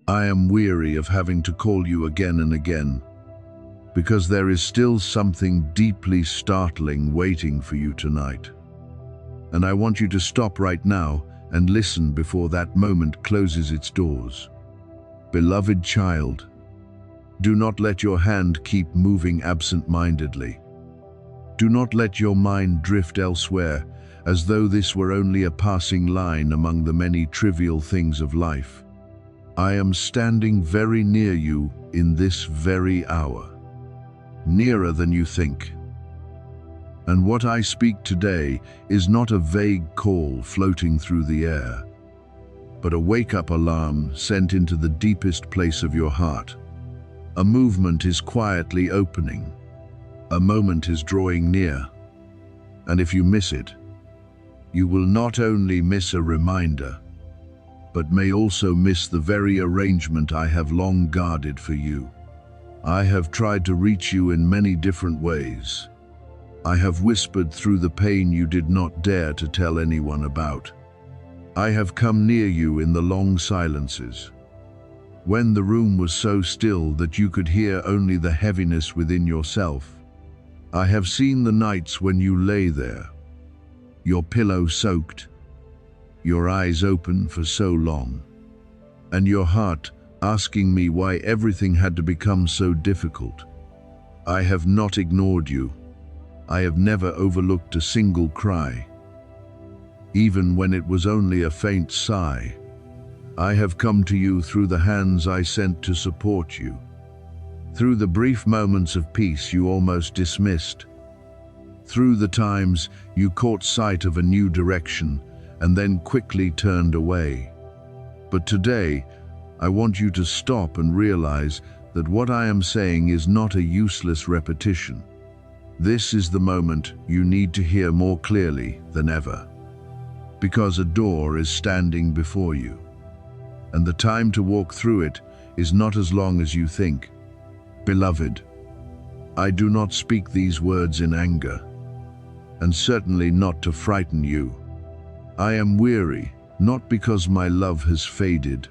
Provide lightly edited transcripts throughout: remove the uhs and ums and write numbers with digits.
I am weary of having to call you again and again, because there is still something deeply startling waiting for you tonight. And I want you to stop right now and listen before that moment closes its doors. Beloved child, do not let your hand keep moving absent-mindedly. Do not let your mind drift elsewhere, as though this were only a passing line among the many trivial things of life. I am standing very near you in this very hour, nearer than you think. And what I speak today is not a vague call floating through the air, but a wake-up alarm sent into the deepest place of your heart. A movement is quietly opening. A moment is drawing near. And if you miss it, you will not only miss a reminder, but may also miss the very arrangement I have long guarded for you. I have tried to reach you in many different ways. I have whispered through the pain you did not dare to tell anyone about. I have come near you in the long silences, when the room was so still that you could hear only the heaviness within yourself. I have seen the nights when you lay there, your pillow soaked, your eyes open for so long, and your heart asking me why everything had to become so difficult. I have not ignored you. I have never overlooked a single cry, even when it was only a faint sigh. I have come to you through the hands I sent to support you, through the brief moments of peace you almost dismissed, through the times you caught sight of a new direction and then quickly turned away. But today, I want you to stop and realize that what I am saying is not a useless repetition. This is the moment you need to hear more clearly than ever, because a door is standing before you, and the time to walk through it is not as long as you think. Beloved, I do not speak these words in anger, and certainly not to frighten you. I am weary, not because my love has faded,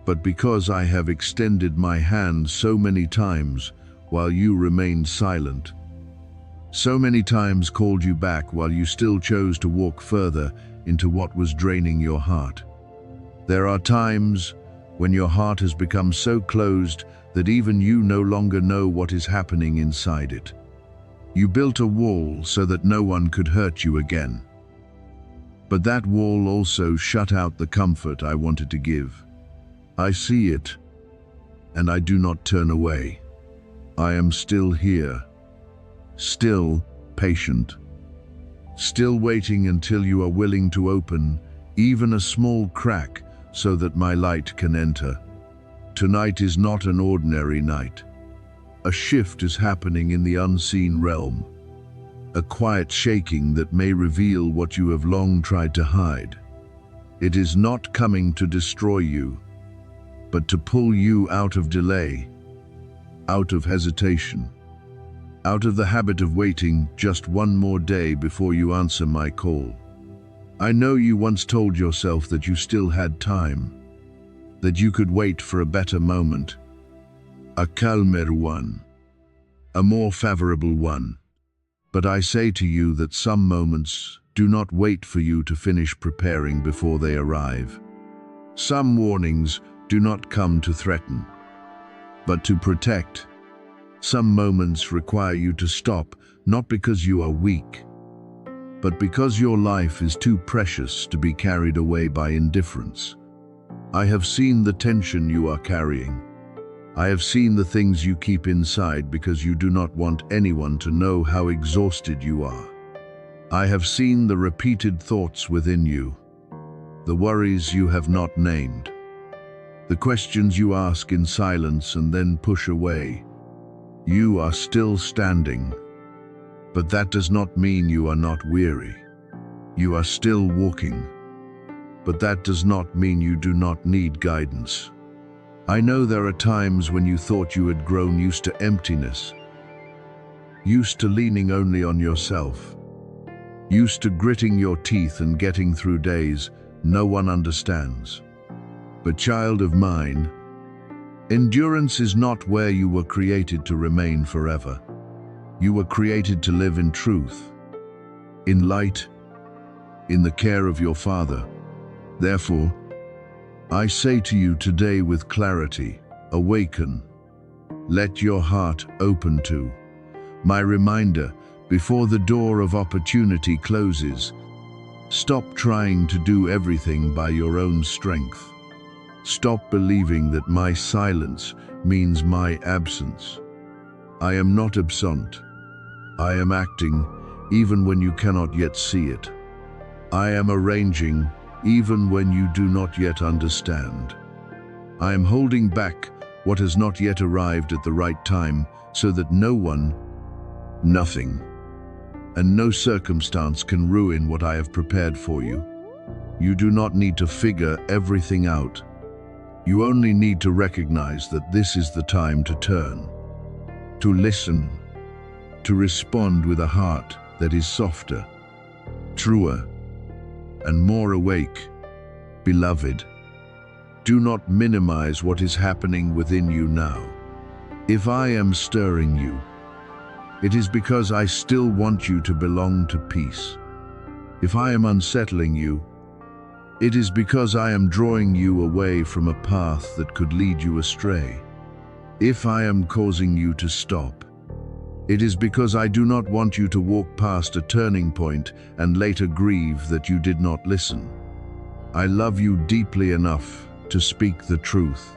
but because I have extended my hand so many times while you remained silent. So many times called you back while you still chose to walk further into what was draining your heart. There are times when your heart has become so closed that even you no longer know what is happening inside it. You built a wall so that no one could hurt you again. But that wall also shut out the comfort I wanted to give. I see it, and I do not turn away. I am still here, still patient, still waiting until you are willing to open even a small crack so that my light can enter. Tonight is not an ordinary night. A shift is happening in the unseen realm, a quiet shaking that may reveal what you have long tried to hide. It is not coming to destroy you, but to pull you out of delay, out of hesitation, out of the habit of waiting just one more day before you answer my call. I know you once told yourself that you still had time, that you could wait for a better moment, a calmer one, a more favorable one. But I say to you that some moments do not wait for you to finish preparing before they arrive. Some warnings do not come to threaten, but to protect. Some moments require you to stop, not because you are weak, but because your life is too precious to be carried away by indifference. I have seen the tension you are carrying. I have seen the things you keep inside because you do not want anyone to know how exhausted you are. I have seen the repeated thoughts within you, the worries you have not named, the questions you ask in silence and then push away. You are still standing, but that does not mean you are not weary. You are still walking, but that does not mean you do not need guidance. I know there are times when you thought you had grown used to emptiness, used to leaning only on yourself, used to gritting your teeth and getting through days no one understands. But child of mine, endurance is not where you were created to remain forever. You were created to live in truth, in light, in the care of your Father. Therefore, I say to you today with clarity, awaken. Let your heart open to my reminder before the door of opportunity closes. Stop trying to do everything by your own strength. Stop believing that my silence means my absence. I am not absent. I am acting even when you cannot yet see it. I am arranging even when you do not yet understand. I am holding back what has not yet arrived at the right time so that no one, nothing, and no circumstance can ruin what I have prepared for you. You do not need to figure everything out. You only need to recognize that this is the time to turn, to listen, to respond with a heart that is softer, truer, and more awake. Beloved, do not minimize what is happening within you now. If I am stirring you, it is because I still want you to belong to peace. If I am unsettling you, it is because I am drawing you away from a path that could lead you astray. If I am causing you to stop, it is because I do not want you to walk past a turning point and later grieve that you did not listen. I love you deeply enough to speak the truth.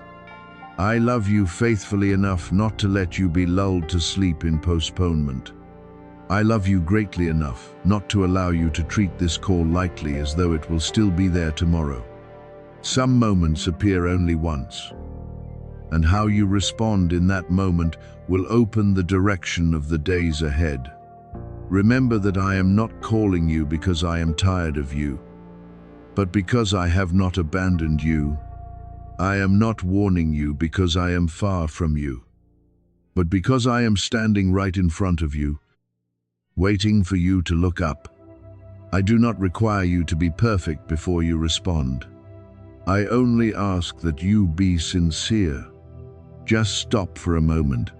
I love you faithfully enough not to let you be lulled to sleep in postponement. I love you greatly enough not to allow you to treat this call lightly as though it will still be there tomorrow. Some moments appear only once, and how you respond in that moment will open the direction of the days ahead. Remember that I am not calling you because I am tired of you, but because I have not abandoned you. I am not warning you because I am far from you, but because I am standing right in front of you, waiting for you to look up. I do not require you to be perfect before you respond. I only ask that you be sincere. Just stop for a moment,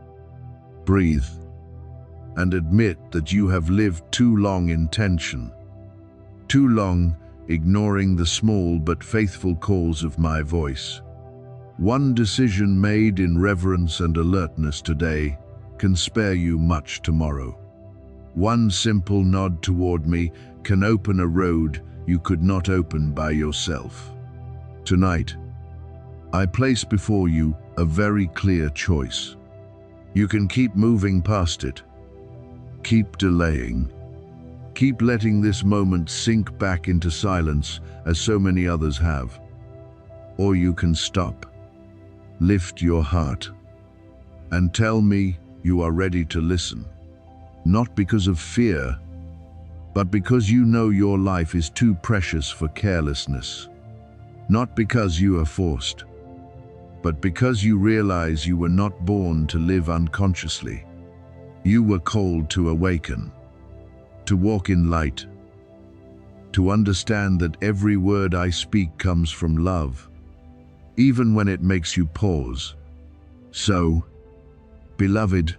breathe, and admit that you have lived too long in tension, too long ignoring the small but faithful calls of my voice. One decision made in reverence and alertness today can spare you much tomorrow. One simple nod toward me can open a road you could not open by yourself. Tonight, I place before you a very clear choice. You can keep moving past it, keep delaying, keep letting this moment sink back into silence as so many others have. Or you can stop, lift your heart, and tell me you are ready to listen. Not because of fear, but because you know your life is too precious for carelessness. Not because you are forced, but because you realize you were not born to live unconsciously. You were called to awaken, to walk in light, to understand that every word I speak comes from love, even when it makes you pause. So, beloved,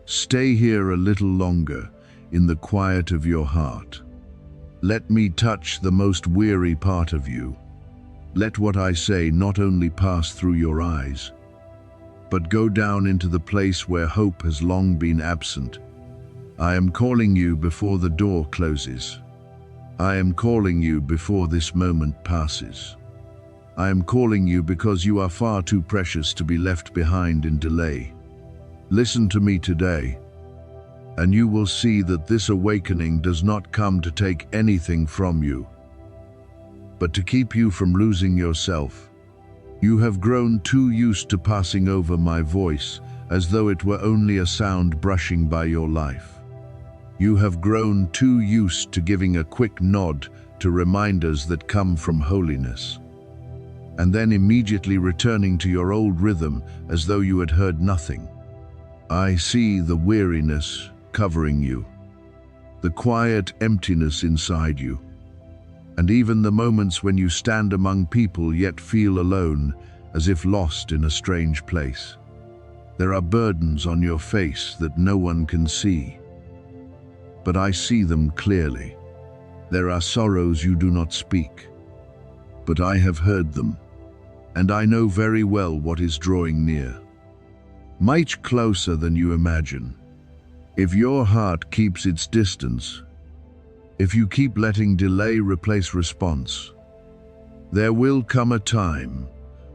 stay here a little longer in the quiet of your heart. Let me touch the most weary part of you. Let what I say not only pass through your eyes, but go down into the place where hope has long been absent. I am calling you before the door closes. I am calling you before this moment passes. I am calling you because you are far too precious to be left behind in delay. Listen to me today, and you will see that this awakening does not come to take anything from you, but to keep you from losing yourself. You have grown too used to passing over my voice as though it were only a sound brushing by your life. You have grown too used to giving a quick nod to reminders that come from holiness, and then immediately returning to your old rhythm as though you had heard nothing. I see the weariness covering you, the quiet emptiness inside you, and even the moments when you stand among people yet feel alone, as if lost in a strange place. There are burdens on your face that no one can see, but I see them clearly. There are sorrows you do not speak, but I have heard them, and I know very well what is drawing near. Much closer than you imagine. If your heart keeps its distance, if you keep letting delay replace response, there will come a time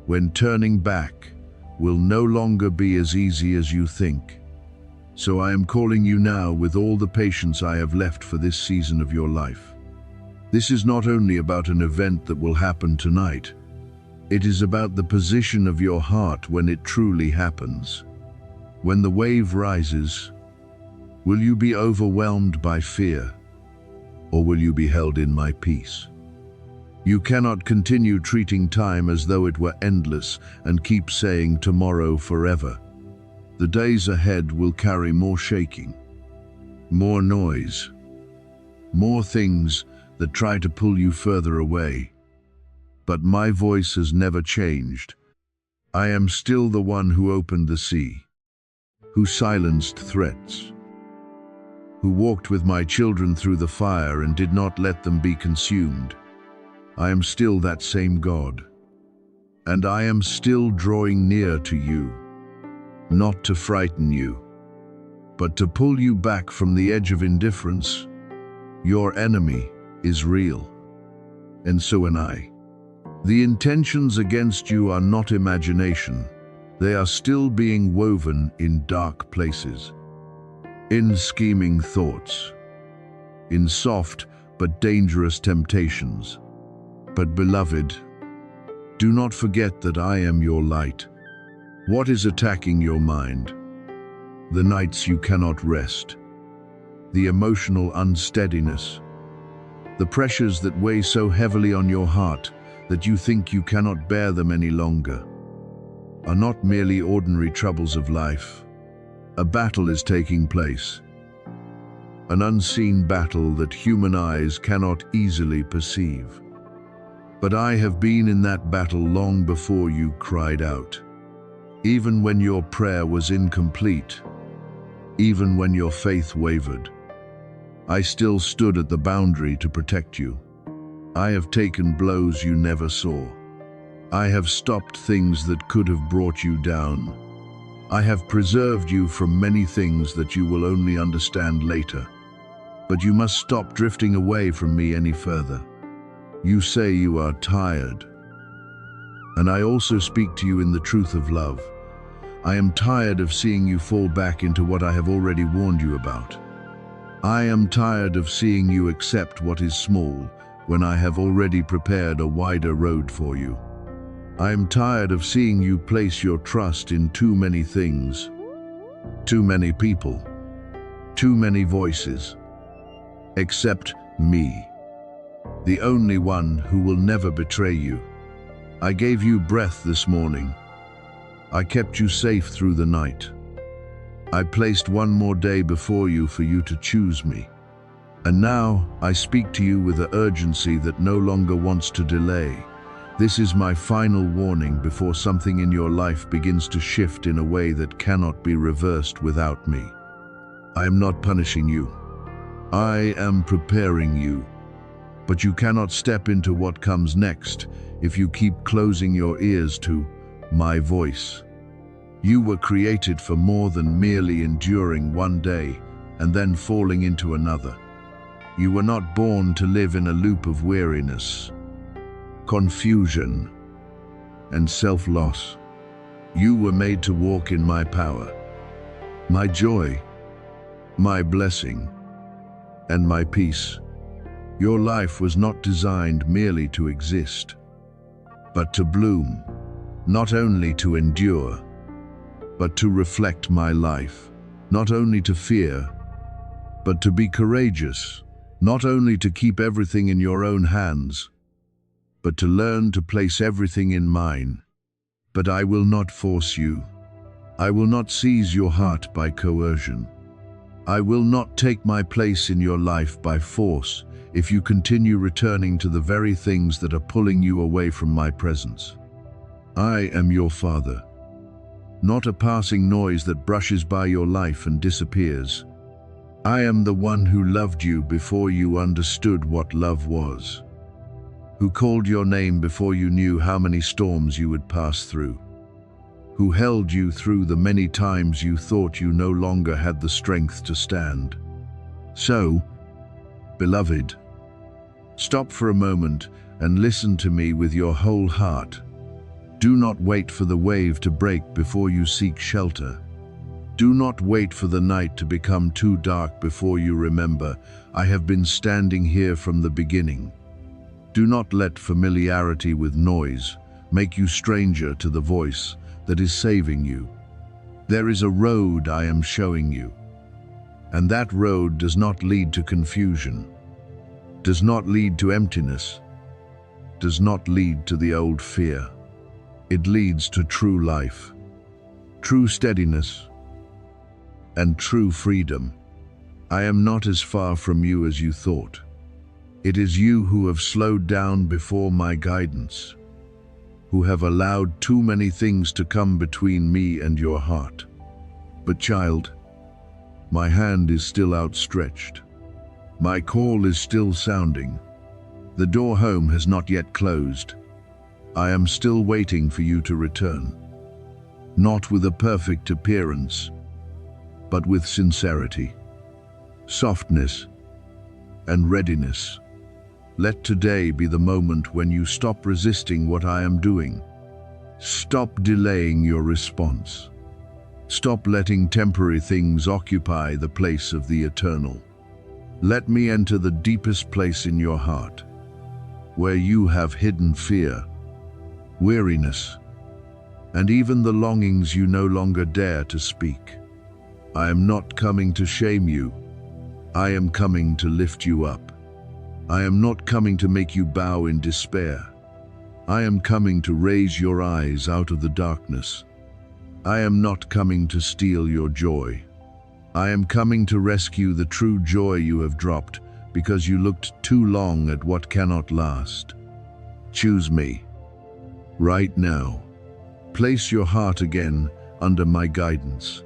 when turning back will no longer be as easy as you think. So I am calling you now with all the patience I have left for this season of your life. This is not only about an event that will happen tonight. It is about the position of your heart when it truly happens. When the wave rises, will you be overwhelmed by fear, or will you be held in my peace? You cannot continue treating time as though it were endless and keep saying tomorrow forever. The days ahead will carry more shaking, more noise, more things that try to pull you further away. But my voice has never changed. I am still the one who opened the sea, who silenced threats, who walked with my children through the fire and did not let them be consumed. I am still that same God, and I am still drawing near to you, not to frighten you, but to pull you back from the edge of indifference. Your enemy is real, and so am I. The intentions against you are not imagination. They are still being woven in dark places, in scheming thoughts, in soft but dangerous temptations. But beloved, do not forget that I am your light. What is attacking your mind? The nights you cannot rest, the emotional unsteadiness, the pressures that weigh so heavily on your heart that you think you cannot bear them any longer, are not merely ordinary troubles of life. A battle is taking place, an unseen battle that human eyes cannot easily perceive. But I have been in that battle long before you cried out. Even when your prayer was incomplete, even when your faith wavered, I still stood at the boundary to protect you. I have taken blows you never saw. I have stopped things that could have brought you down. I have preserved you from many things that you will only understand later. But you must stop drifting away from me any further. You say you are tired, and I also speak to you in the truth of love. I am tired of seeing you fall back into what I have already warned you about. I am tired of seeing you accept what is small when I have already prepared a wider road for you. I am tired of seeing you place your trust in too many things, too many people, too many voices, except me, the only one who will never betray you. I gave you breath this morning. I kept you safe through the night. I placed one more day before you for you to choose me. And now I speak to you with an urgency that no longer wants to delay. This is my final warning before something in your life begins to shift in a way that cannot be reversed without me. I am not punishing you. I am preparing you. But you cannot step into what comes next if you keep closing your ears to my voice. You were created for more than merely enduring one day and then falling into another. You were not born to live in a loop of weariness, confusion, and self-loss. You were made to walk in my power, my joy, my blessing, and my peace. Your life was not designed merely to exist, but to bloom, not only to endure, but to reflect my life, not only to fear, but to be courageous, not only to keep everything in your own hands, but to learn to place everything in mine. But I will not force you. I will not seize your heart by coercion. I will not take my place in your life by force. if you continue returning to the very things that are pulling you away from my presence. I am your Father, not a passing noise that brushes by your life and disappears. I am the one who loved you before you understood what love was, who called your name before you knew how many storms you would pass through, who held you through the many times you thought you no longer had the strength to stand. So, beloved, stop for a moment and listen to me with your whole heart. Do not wait for the wave to break before you seek shelter. Do not wait for the night to become too dark before you remember, I have been standing here from the beginning. Do not let familiarity with noise make you stranger to the voice that is saving you. There is a road I am showing you, and that road does not lead to confusion, does not lead to emptiness, does not lead to the old fear. It leads to true life, true steadiness, and true freedom. I am not as far from you as you thought. It is you who have slowed down before my guidance, who have allowed too many things to come between me and your heart. But child, my hand is still outstretched. My call is still sounding. The door home has not yet closed. I am still waiting for you to return, not with a perfect appearance, but with sincerity, softness, and readiness. Let today be the moment when you stop resisting what I am doing. Stop delaying your response. Stop letting temporary things occupy the place of the eternal. Let me enter the deepest place in your heart, where you have hidden fear, weariness, and even the longings you no longer dare to speak. I am not coming to shame you. I am coming to lift you up. I am not coming to make you bow in despair. I am coming to raise your eyes out of the darkness. I am not coming to steal your joy. I am coming to rescue the true joy you have dropped because you looked too long at what cannot last. Choose me. Right now, place your heart again under my guidance.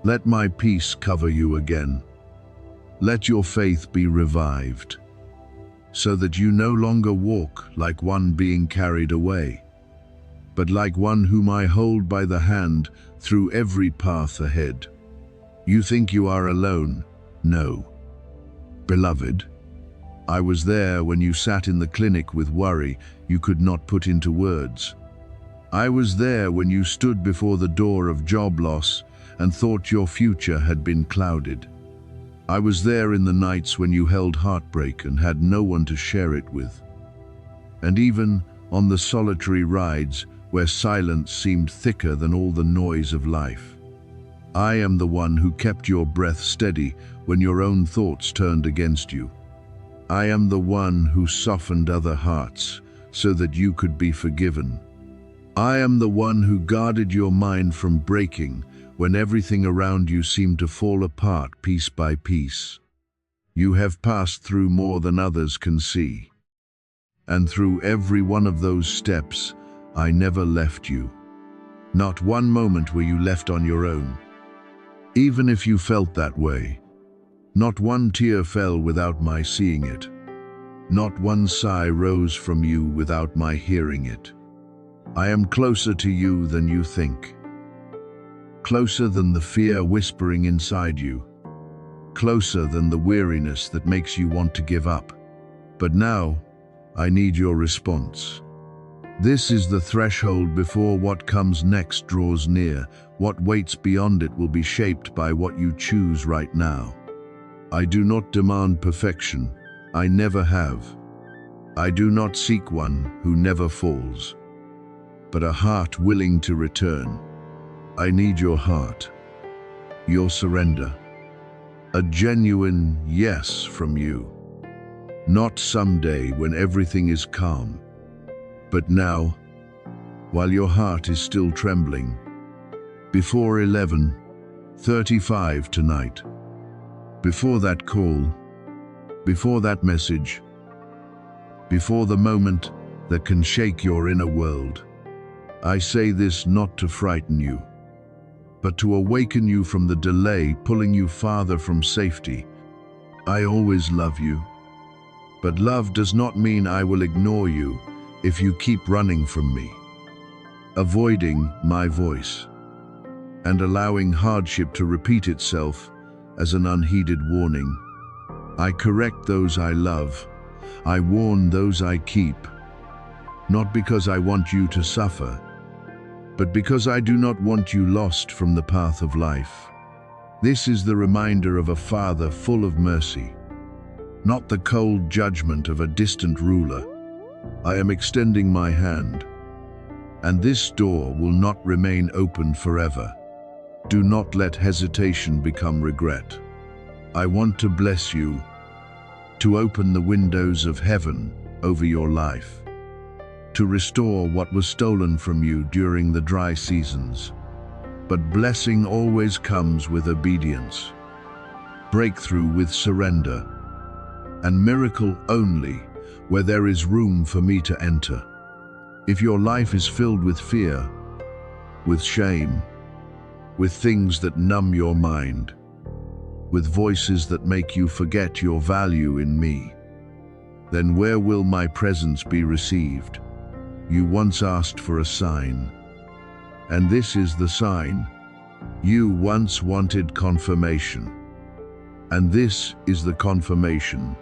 Let my peace cover you again. Let your faith be revived, so that you no longer walk like one being carried away, but like one whom I hold by the hand through every path ahead. You think you are alone? No. Beloved, I was there when you sat in the clinic with worry you could not put into words. I was there when you stood before the door of job loss and thought your future had been clouded. I was there in the nights when you held heartbreak and had no one to share it with. And even on the solitary rides where silence seemed thicker than all the noise of life. I am the one who kept your breath steady when your own thoughts turned against you. I am the one who softened other hearts so that you could be forgiven. I am the one who guarded your mind from breaking when everything around you seemed to fall apart piece by piece. You have passed through more than others can see. And through every one of those steps, I never left you. Not one moment were you left on your own. Even if you felt that way, not one tear fell without my seeing it. Not one sigh rose from you without my hearing it. I am closer to you than you think. Closer than the fear whispering inside you. Closer than the weariness that makes you want to give up. But now, I need your response. This is the threshold before what comes next draws near. What waits beyond it will be shaped by what you choose right now. I do not demand perfection. I never have. I do not seek one who never falls, but a heart willing to return. I need your heart, your surrender, a genuine yes from you. Not someday when everything is calm, but now, while your heart is still trembling, before 11:35 tonight. Before that call, before that message, before the moment that can shake your inner world. I say this not to frighten you, but to awaken you from the delay pulling you farther from safety. I always love you, but love does not mean I will ignore you if you keep running from me, avoiding my voice, and allowing hardship to repeat itself as an unheeded warning. I correct those I love. I warn those I keep, not because I want you to suffer, but because I do not want you lost from the path of life. This is the reminder of a Father full of mercy, not the cold judgment of a distant ruler. I am extending my hand, and this door will not remain open forever. Do not let hesitation become regret. I want to bless you, to open the windows of heaven over your life, to restore what was stolen from you during the dry seasons. But blessing always comes with obedience, breakthrough with surrender, and miracle only where there is room for me to enter. If your life is filled with fear, with shame, with things that numb your mind, with voices that make you forget your value in me, then where will my presence be received? You once asked for a sign, and this is the sign. You once wanted confirmation, and this is the confirmation.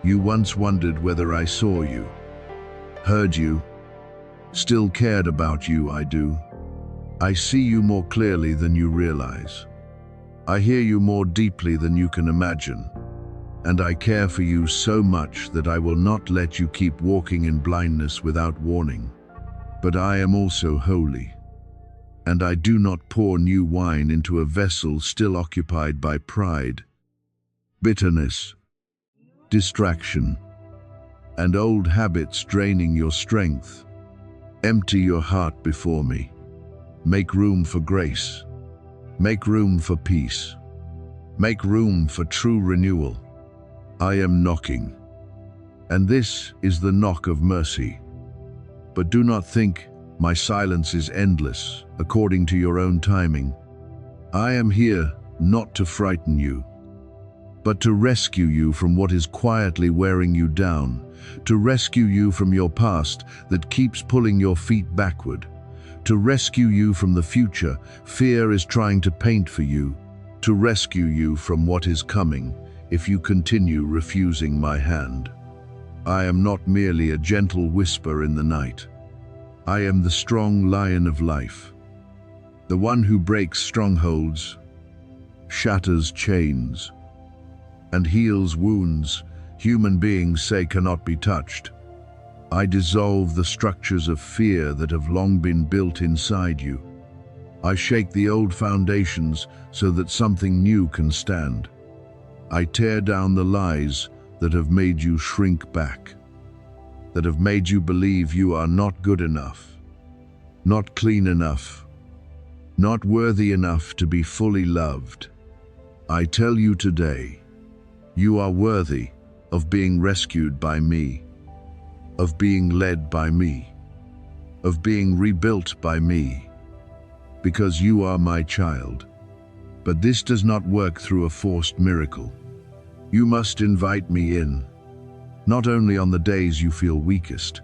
You once wondered whether I saw you, heard you, still cared about you. I do. I see you more clearly than you realize. I hear you more deeply than you can imagine. And I care for you so much that I will not let you keep walking in blindness without warning. But I am also holy, and I do not pour new wine into a vessel still occupied by pride, bitterness, distraction, and old habits draining your strength. Empty your heart before me. Make room for grace. Make room for peace. Make room for true renewal. I am knocking, and this is the knock of mercy. But do not think my silence is endless, according to your own timing. I am here not to frighten you, but to rescue you from what is quietly wearing you down, to rescue you from your past that keeps pulling your feet backward, to rescue you from the future fear is trying to paint for you, to rescue you from what is coming if you continue refusing my hand. I am not merely a gentle whisper in the night. I am the strong lion of life, the one who breaks strongholds, shatters chains, and heals wounds human beings say cannot be touched. I dissolve the structures of fear that have long been built inside you. I shake the old foundations so that something new can stand. I tear down the lies that have made you shrink back, that have made you believe you are not good enough, not clean enough, not worthy enough to be fully loved. I tell you today, you are worthy of being rescued by me, of being led by me, of being rebuilt by me, because you are my child. But this does not work through a forced miracle. You must invite me in, not only on the days you feel weakest,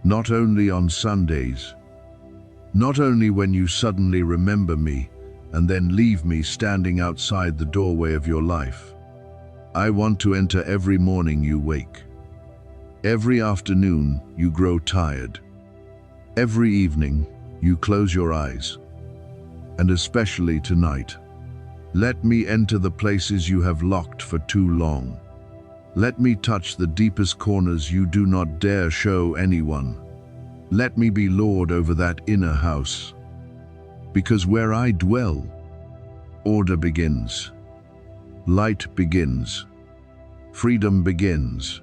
not only on Sundays, not only when you suddenly remember me and then leave me standing outside the doorway of your life. I want to enter every morning you wake, every afternoon you grow tired, every evening you close your eyes, and especially tonight. Let me enter the places you have locked for too long. Let me touch the deepest corners you do not dare show anyone. Let me be Lord over that inner house. Because where I dwell, order begins, light begins, freedom begins.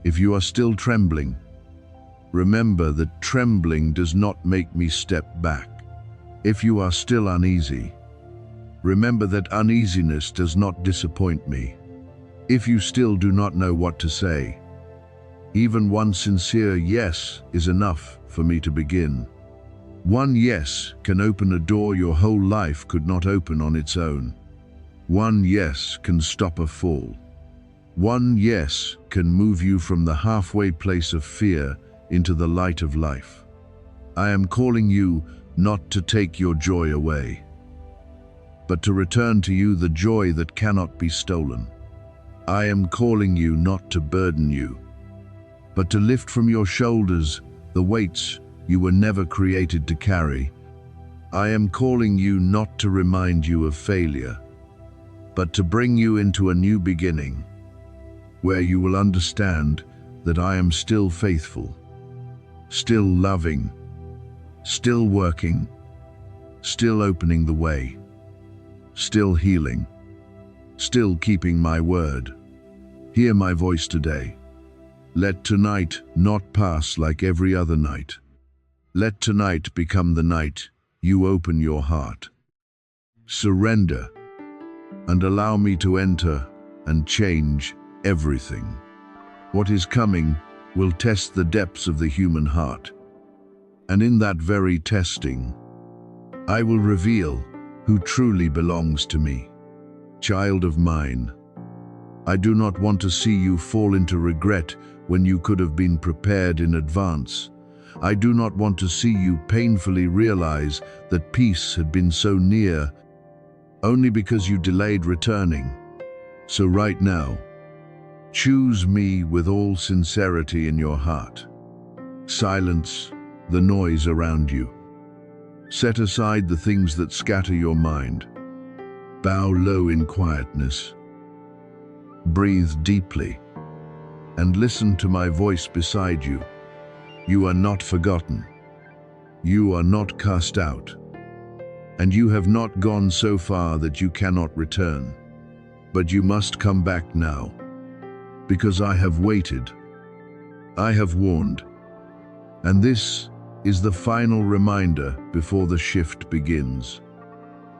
If you are still trembling, remember that trembling does not make me step back. If you are still uneasy, remember that uneasiness does not disappoint me. If you still do not know what to say, even one sincere yes is enough for me to begin. One yes can open a door your whole life could not open on its own. One yes can stop a fall. One yes can move you from the halfway place of fear into the light of life. I am calling you not to take your joy away, but to return to you the joy that cannot be stolen. I am calling you not to burden you, but to lift from your shoulders the weights you were never created to carry. I am calling you not to remind you of failure, but to bring you into a new beginning, where you will understand that I am still faithful, still loving, still working, still opening the way, still healing, still keeping my word. Hear my voice today. Let tonight not pass like every other night. Let tonight become the night you open your heart. Surrender and allow me to enter and change everything. What is coming will test the depths of the human heart. And in that very testing, I will reveal who truly belongs to me. Child of mine, I do not want to see you fall into regret when you could have been prepared in advance. I do not want to see you painfully realize that peace had been so near only because you delayed returning. So right now, choose me with all sincerity in your heart. Silence the noise around you. Set aside the things that scatter your mind. Bow low in quietness. Breathe deeply and listen to my voice beside you. You are not forgotten. You are not cast out. And you have not gone so far that you cannot return. But you must come back now, because I have waited. I have warned. And this is the final reminder before the shift begins.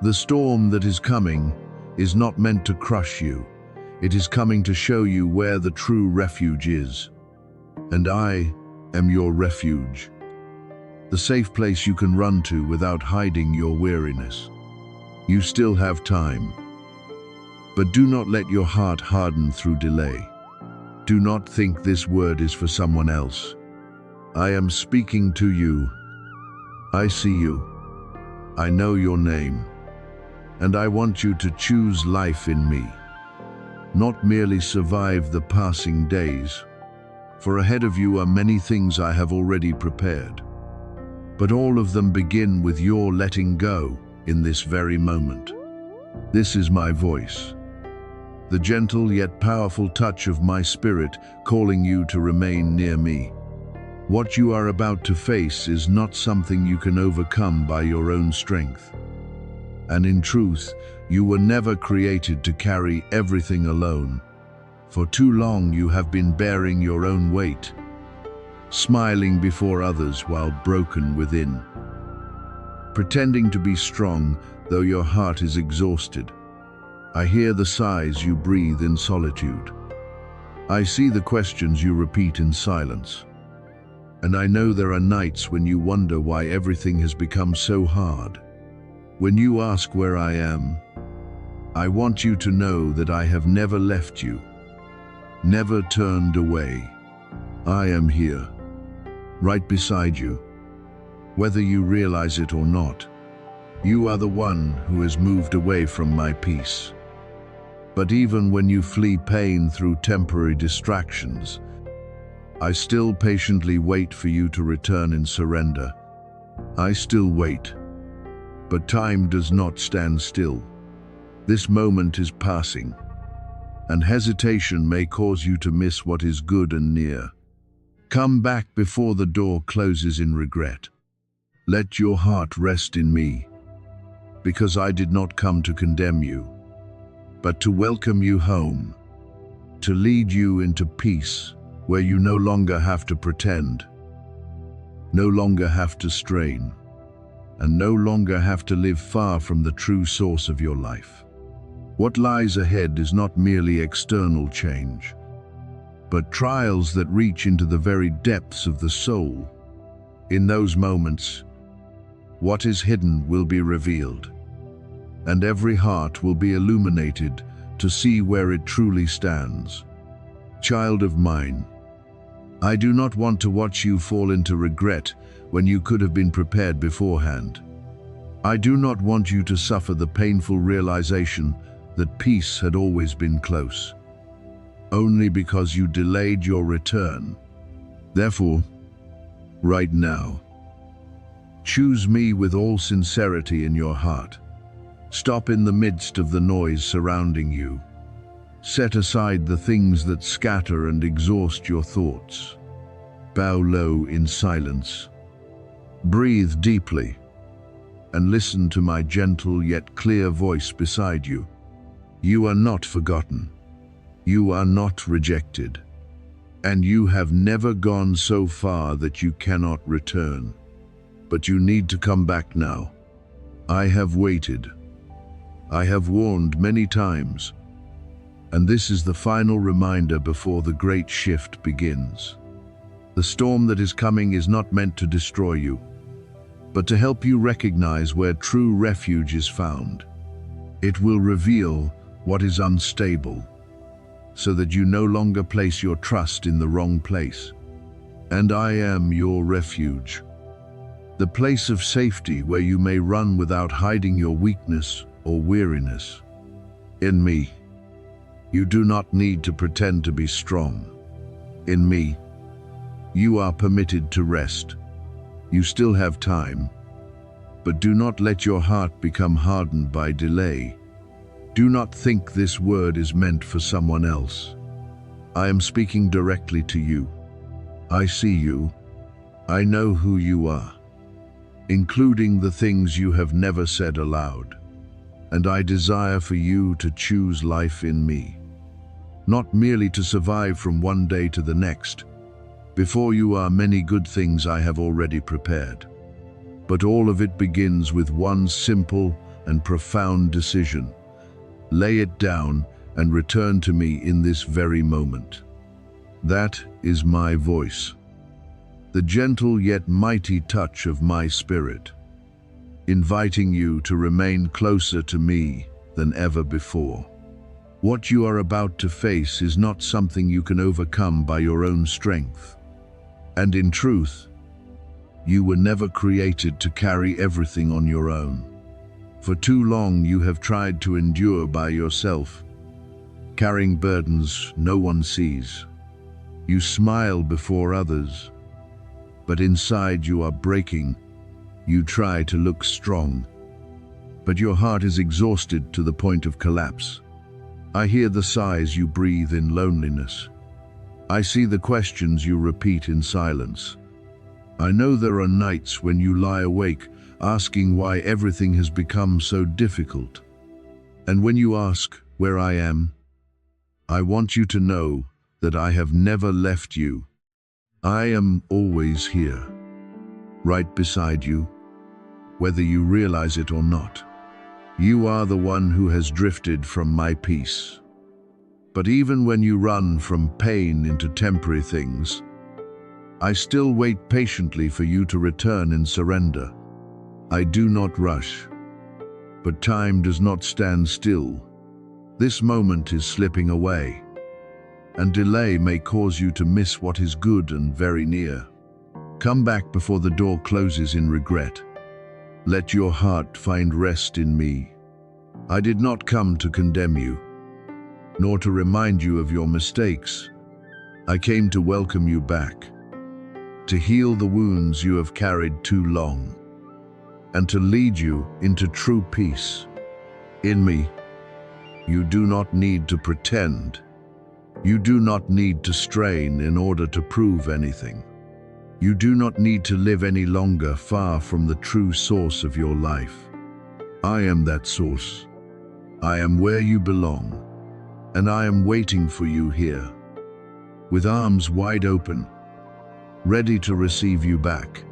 The storm that is coming is not meant to crush you. It is coming to show you where the true refuge is. And I am your refuge. The safe place you can run to without hiding your weariness. You still have time. But do not let your heart harden through delay. Do not think this word is for someone else. I am speaking to you. I see you. I know your name. And I want you to choose life in me. Not merely survive the passing days. For ahead of you are many things I have already prepared. But all of them begin with your letting go in this very moment. This is my voice. The gentle yet powerful touch of my spirit calling you to remain near me. What you are about to face is not something you can overcome by your own strength. And in truth, you were never created to carry everything alone. For too long you have been bearing your own weight, smiling before others while broken within. Pretending to be strong, though your heart is exhausted. I hear the sighs you breathe in solitude. I see the questions you repeat in silence. And I know there are nights when you wonder why everything has become so hard. When you ask where I am, I want you to know that I have never left you, never turned away. I am here, right beside you. Whether you realize it or not, you are the one who has moved away from my peace. But even when you flee pain through temporary distractions, I still patiently wait for you to return in surrender. I still wait, but time does not stand still. This moment is passing, and hesitation may cause you to miss what is good and near. Come back before the door closes in regret. Let your heart rest in me, because I did not come to condemn you, but to welcome you home, to lead you into peace, where you no longer have to pretend, no longer have to strain, and no longer have to live far from the true source of your life. What lies ahead is not merely external change, but trials that reach into the very depths of the soul. In those moments, what is hidden will be revealed, and every heart will be illuminated to see where it truly stands. Child of mine, I do not want to watch you fall into regret when you could have been prepared beforehand. I do not want you to suffer the painful realization that peace had always been close, only because you delayed your return. Therefore, right now, choose me with all sincerity in your heart. Stop in the midst of the noise surrounding you. Set aside the things that scatter and exhaust your thoughts. Bow low in silence. Breathe deeply, and listen to my gentle yet clear voice beside you. You are not forgotten. You are not rejected. And you have never gone so far that you cannot return. But you need to come back now. I have waited. I have warned many times. And this is the final reminder before the great shift begins. The storm that is coming is not meant to destroy you, but to help you recognize where true refuge is found. It will reveal what is unstable, so that you no longer place your trust in the wrong place. And I am your refuge, the place of safety where you may run without hiding your weakness or weariness. In me, you do not need to pretend to be strong. In me, you are permitted to rest. You still have time, but do not let your heart become hardened by delay. Do not think this word is meant for someone else. I am speaking directly to you. I see you. I know who you are, including the things you have never said aloud. And I desire for you to choose life in me, not merely to survive from one day to the next. Before you are many good things I have already prepared. But all of it begins with one simple and profound decision. Lay it down and return to me in this very moment. That is my voice, the gentle yet mighty touch of my spirit, inviting you to remain closer to me than ever before. What you are about to face is not something you can overcome by your own strength. And in truth, you were never created to carry everything on your own. For too long you have tried to endure by yourself, carrying burdens no one sees. You smile before others, but inside you are breaking. You try to look strong, but your heart is exhausted to the point of collapse. I hear the sighs you breathe in loneliness. I see the questions you repeat in silence. I know there are nights when you lie awake, asking why everything has become so difficult. And when you ask where I am, I want you to know that I have never left you. I am always here, right beside you, whether you realize it or not. You are the one who has drifted from my peace. But even when you run from pain into temporary things, I still wait patiently for you to return in surrender. I do not rush, but time does not stand still. This moment is slipping away, and delay may cause you to miss what is good and very near. Come back before the door closes in regret. Let your heart find rest in me. I did not come to condemn you, nor to remind you of your mistakes. I came to welcome you back, to heal the wounds you have carried too long, and to lead you into true peace. In me, you do not need to pretend. You do not need to strain in order to prove anything. You do not need to live any longer far from the true source of your life. I am that source. I am where you belong, and I am waiting for you here, with arms wide open, ready to receive you back.